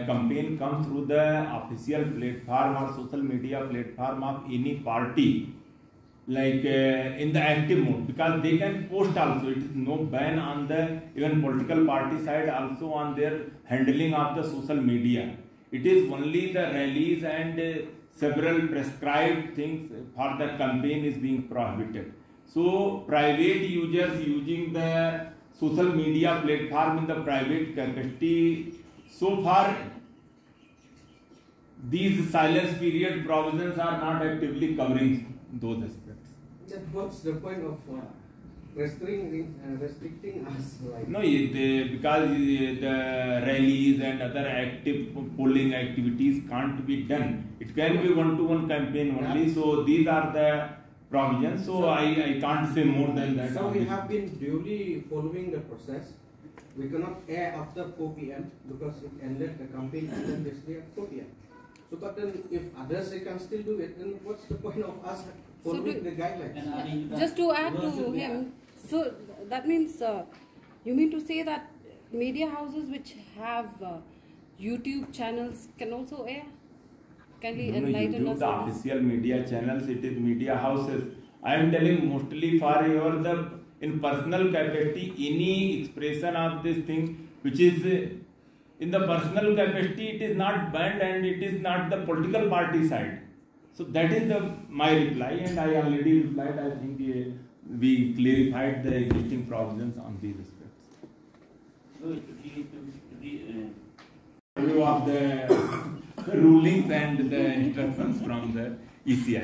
campaign comes through the official platform or social media platform of any party, like in the active mode, because they can post also. It is no ban on the even political party side also on their handling of the social media. It is only the rallies and several prescribed things for the campaign is being prohibited. So private users using the social media platform in the private capacity, so far these silence period provisions are not actively covering those aspects. Then what's the point of restricting us? Like? No, because the rallies and other active polling activities can't be done. It can be one-to-one campaign only. Yeah. So these are the provisions. So I can't say more than that. So we have been duly following the process. We cannot air after 4 p.m. because it ended the campaign ended yesterday at 4 p.m. So, but then if others they can still do it, then what's the point of us following the guidelines? Just to add to him, so that means you mean to say that media houses which have YouTube channels can also air? Can we enlighten us? The official media channels, it is media houses. I am telling mostly for your in personal capacity, any expression of this thing which is in the personal capacity, it is not banned and it is not the political party side. So that is my reply, and I already replied. I think we clarified the existing provisions on these aspects. Review of the rulings and the instructions from the ECI.